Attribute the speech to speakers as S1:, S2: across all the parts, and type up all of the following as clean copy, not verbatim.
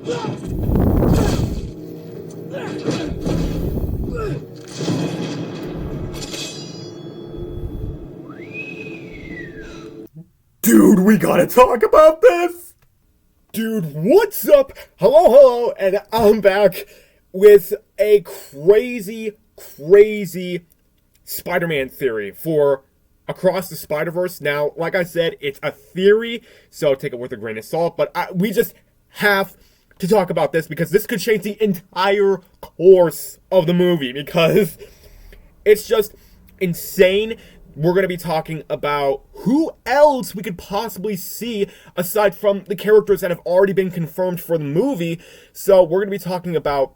S1: Dude, we gotta talk about this! Dude, what's up? Hello, and I'm back with a crazy Spider-Man theory for Across the Spider-Verse. Now, like I said, it's a theory, so take it with a grain of salt, but we just have to talk about this because this could change the entire course of the movie, because it's just insane. We're going to be talking about who else we could possibly see aside from the characters that have already been confirmed for the movie. So we're going to be talking about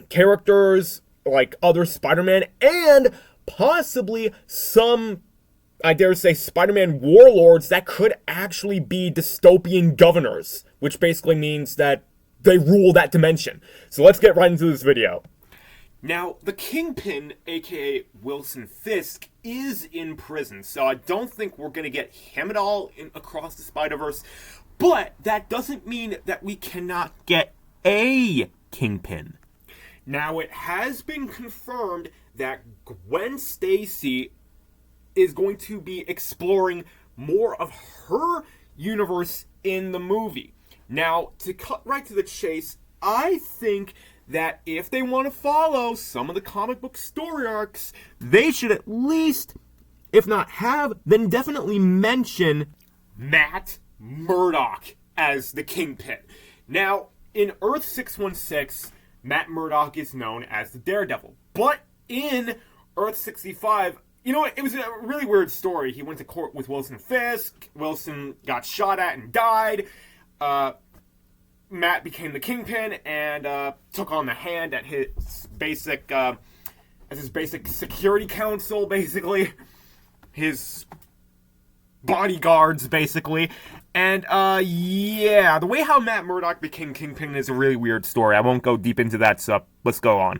S1: characters like other Spider-Man and possibly some, I dare say, Spider-Man warlords that could actually be dystopian governors, which basically means that they rule that dimension. So let's get right into this video. Now, the Kingpin, aka Wilson Fisk, is in prison, so I don't think we're going to get him at all across the Spider-Verse, but that doesn't mean that we cannot get a Kingpin. Now, it has been confirmed that Gwen Stacy is going to be exploring more of her universe in the movie. Now, to cut right to the chase, I think that if they want to follow some of the comic book story arcs, they should at least, if not have, then definitely mention Matt Murdock as the Kingpin. Now, in Earth 616, Matt Murdock is known as the Daredevil. But in Earth 65, you know what, it was a really weird story. He went to court with Wilson Fisk. Wilson got shot at and died. Matt became the Kingpin and took on the Hand at his basic security council, basically. His bodyguards, basically. And, yeah, the way how Matt Murdock became Kingpin is a really weird story. I won't go deep into that, so let's go on.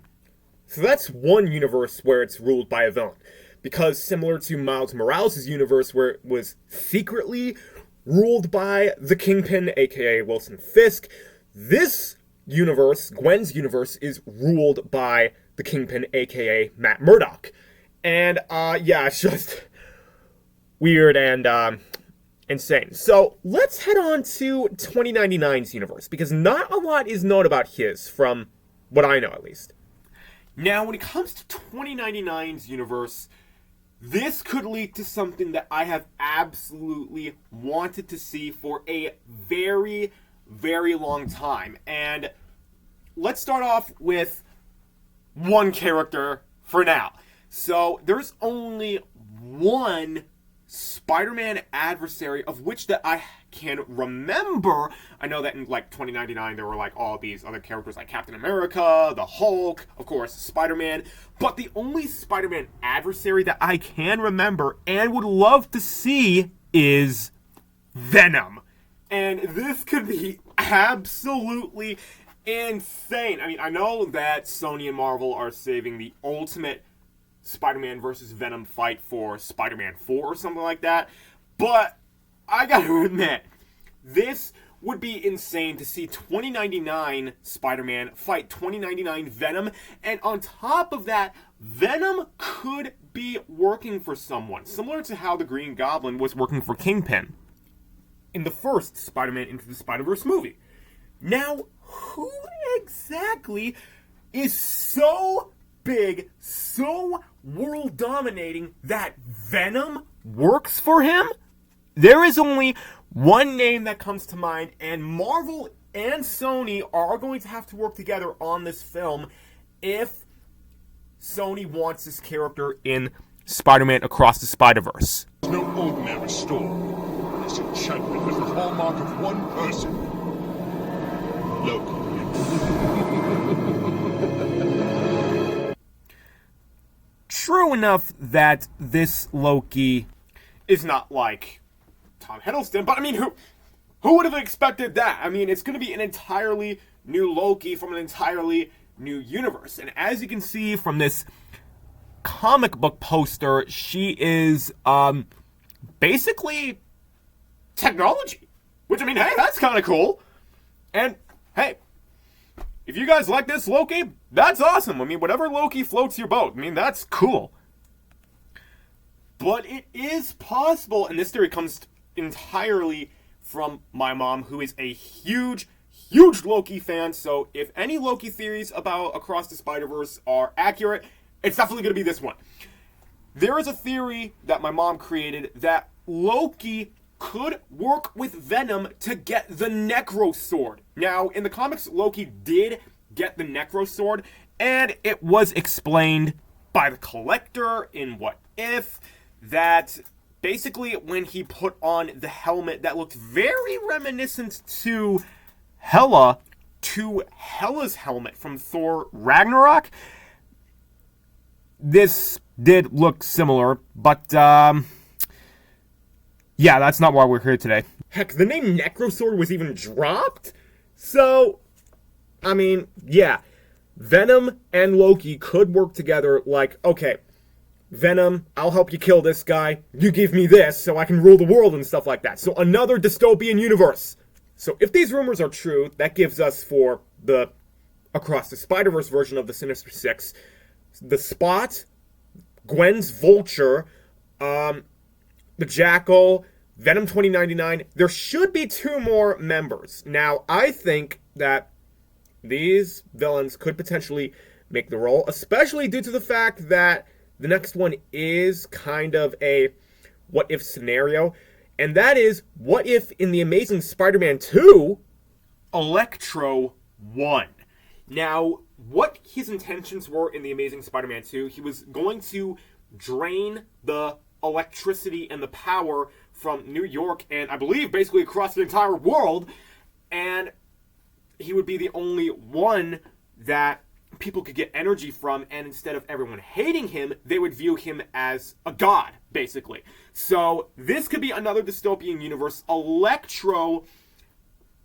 S1: So that's one universe where it's ruled by a villain. Because similar to Miles Morales' universe, where it was secretly ruled by the Kingpin, aka Wilson Fisk, this universe, Gwen's universe, is ruled by the Kingpin, aka Matt Murdock. And, yeah, it's just weird and, insane. So, let's head on to 2099's universe, because not a lot is known about his, from what I know, at least. Now, when it comes to 2099's universe, this could lead to something that I have absolutely wanted to see for a very, very long time. And let's start off with one character for now. So there's only one Spider-Man adversary of which that I can remember. I know that in like 2099 there were like all these other characters like Captain America, the Hulk, of course, Spider-Man. But the only Spider-Man adversary that I can remember and would love to see is Venom. And this could be absolutely insane. I mean, I know that Sony and Marvel are saving the ultimate Spider-Man versus Venom fight for Spider-Man 4 or something like that. But I gotta admit, this would be insane to see 2099 Spider-Man fight 2099 Venom. And on top of that, Venom could be working for someone, similar to how the Green Goblin was working for Kingpin in the first Spider-Man Into the Spider-Verse movie. Now, who exactly is so big, so world-dominating that Venom works for him? There is only one name that comes to mind, and Marvel and Sony are going to have to work together on this film if Sony wants this character in Spider-Man Across the Spider-Verse.
S2: It's no ordinary storm. This enchantment has the hallmark of one person. Loki.
S1: True enough that this Loki is not like Tom Hiddleston, but I mean, who would have expected that? I mean, it's going to be an entirely new Loki from an entirely new universe. And as you can see from this comic book poster, she is basically technology. Which, I mean, hey, that's kind of cool. And, hey, if you guys like this Loki, that's awesome. I mean, whatever Loki floats your boat, I mean, that's cool. But it is possible, and this theory comes entirely from my mom, who is a huge Loki fan, so if any Loki theories about Across the Spider-Verse are accurate, it's definitely going to be this one. There is a theory that my mom created that Loki could work with Venom to get the Necro Sword. Now, in the comics, Loki did get the Necro Sword, and it was explained by the Collector in What If that basically when he put on the helmet that looked very reminiscent to Hela's helmet from Thor Ragnarok, this did look similar, but yeah, that's not why we're here today. Heck, the name Necrosword was even dropped? So, I mean, yeah, Venom and Loki could work together like, okay, Venom, I'll help you kill this guy, you give me this so I can rule the world and stuff like that. So another dystopian universe. So if these rumors are true, that gives us for the Across the Spider-Verse version of the Sinister Six, the Spot, Gwen's Vulture, the Jackal, Venom 2099. There should be 2 more members. Now, I think that these villains could potentially make the role, especially due to the fact that the next one is kind of a what-if scenario, and that is, what if in The Amazing Spider-Man 2, Electro won? Now, what his intentions were in The Amazing Spider-Man 2, he was going to drain the electricity and the power from New York and I believe basically across the entire world, and he would be the only one that people could get energy from, and instead of everyone hating him, they would view him as a god, basically. So this could be another dystopian universe, Electro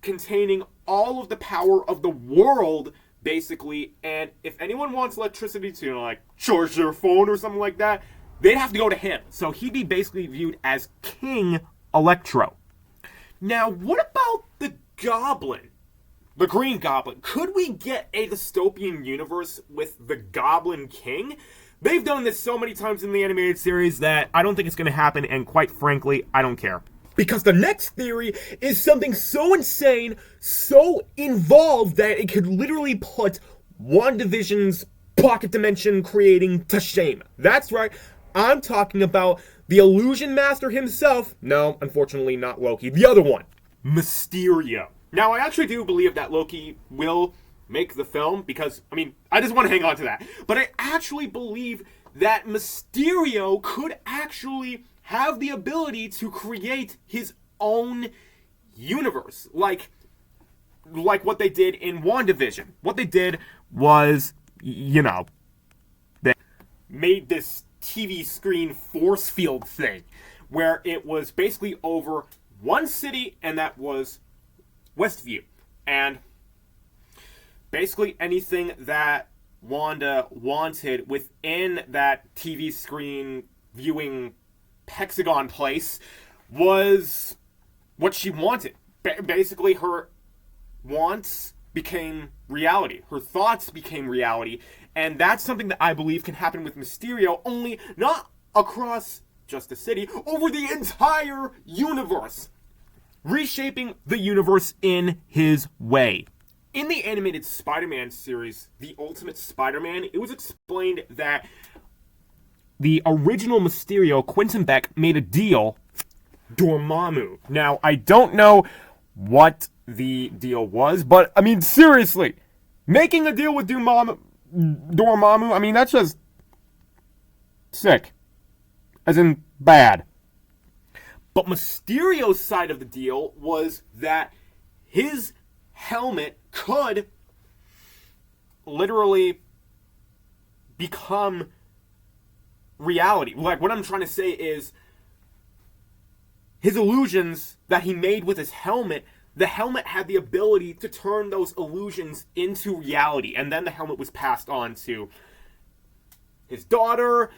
S1: containing all of the power of the world, basically, and if anyone wants electricity to, like, charge their phone or something like that, they'd have to go to him. So he'd be basically viewed as King Electro. Now, what about the Goblin? The Green Goblin. Could we get a dystopian universe with the Goblin King? They've done this so many times in the animated series that I don't think it's going to happen, and quite frankly, I don't care. Because the next theory is something so insane, so involved, that it could literally put WandaVision's pocket dimension creating to shame. That's right, I'm talking about the Illusion Master himself. No, unfortunately not Loki. The other one. Mysterio. Now, I actually do believe that Loki will make the film because, I mean, I just want to hang on to that. But I actually believe that Mysterio could actually have the ability to create his own universe. Like what they did in WandaVision. What they did was, you know, they made this TV screen force field thing where it was basically over one city, and that was Westview, and basically anything that Wanda wanted within that TV screen viewing hexagon place was what she wanted. Basically, her wants became reality. Her thoughts became reality, and that's something that I believe can happen with Mysterio, only not across just a city, over the entire universe. Reshaping the universe in his way. In the animated Spider-Man series, The Ultimate Spider-Man, it was explained that the original Mysterio, Quentin Beck, made a deal with Dormammu. Now, I don't know what the deal was, but, I mean, seriously, making a deal with Dormammu, I mean, that's just sick. As in, bad. But Mysterio's side of the deal was that his helmet could literally become reality. Like, what I'm trying to say is, his illusions that he made with his helmet, the helmet had the ability to turn those illusions into reality. And then the helmet was passed on to his daughter,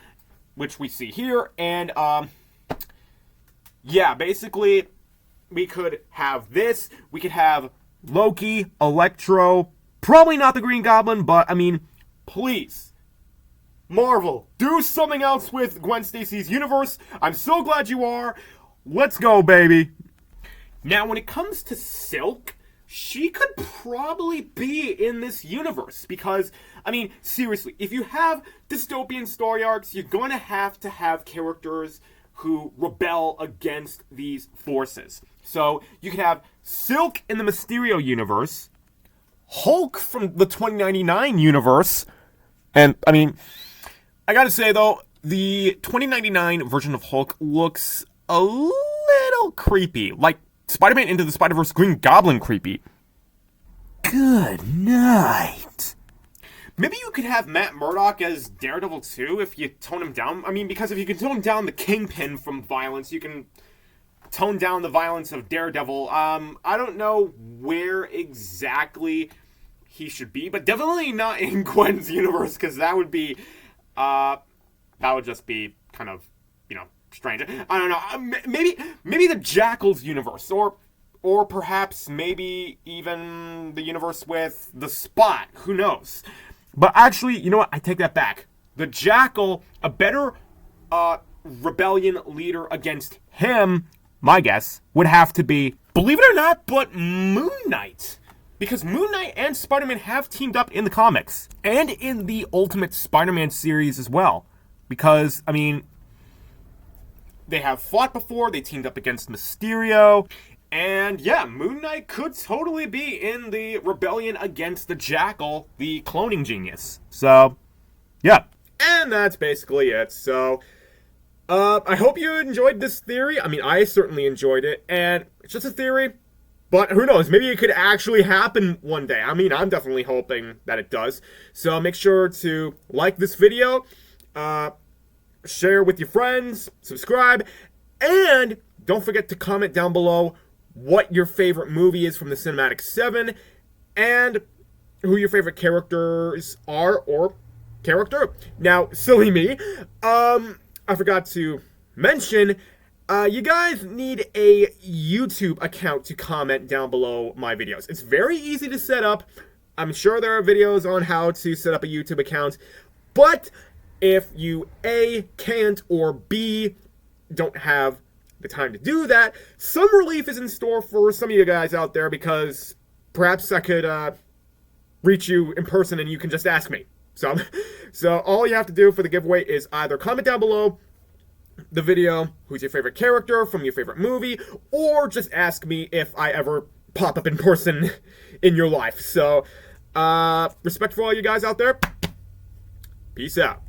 S1: which we see here, and, yeah, basically, we could have this. We could have Loki, Electro, Probably not the Green Goblin, but, I mean, please, Marvel, do something else with Gwen Stacy's universe. I'm so glad you are. Let's go, baby. Now, when it comes to Silk, she could probably be in this universe because, I mean, seriously, if you have dystopian story arcs, you're going to have characters who rebel against these forces. So, you could have Silk in the Mysterio universe, Hulk from the 2099 universe, and, I mean, I gotta say, though, the 2099 version of Hulk looks a little creepy, like Spider-Man Into the Spider-Verse Green Goblin creepy. Good night. Maybe you could have Matt Murdock as Daredevil too if you tone him down. I mean, because if you can tone down the Kingpin from violence, you can tone down the violence of Daredevil. I don't know where exactly he should be, but definitely not in Gwen's universe, because that would just be kind of, strange. I don't know. Maybe the Jackal's universe, or perhaps maybe even the universe with the Spot. Who knows? But actually, you know what? I take that back. The Jackal, a better rebellion leader against him, my guess, would have to be, believe it or not, but Moon Knight. Because Moon Knight and Spider-Man have teamed up in the comics. And in the Ultimate Spider-Man series as well. Because, I mean, they have fought before, they teamed up against Mysterio, and yeah, Moon Knight could totally be in the rebellion against the Jackal, the cloning genius. So, yeah. And that's basically it. So, I hope you enjoyed this theory. I mean, I certainly enjoyed it, and it's just a theory, but who knows, maybe it could actually happen one day. I mean, I'm definitely hoping that it does. So make sure to like this video, share with your friends, subscribe, and don't forget to comment down below what your favorite movie is from the Cinematic 7, and who your favorite characters are, or character. Now, silly me, I forgot to mention, you guys need a YouTube account to comment down below my videos. It's very easy to set up. I'm sure there are videos on how to set up a YouTube account, but if you A, can't, or B, don't have the time to do that, some relief is in store for some of you guys out there, because perhaps I could reach you in person and you can just ask me. So all you have to do for the giveaway is either comment down below the video who's your favorite character from your favorite movie, or just ask me if I ever pop up in person in your life. So, respect for all you guys out there. Peace out.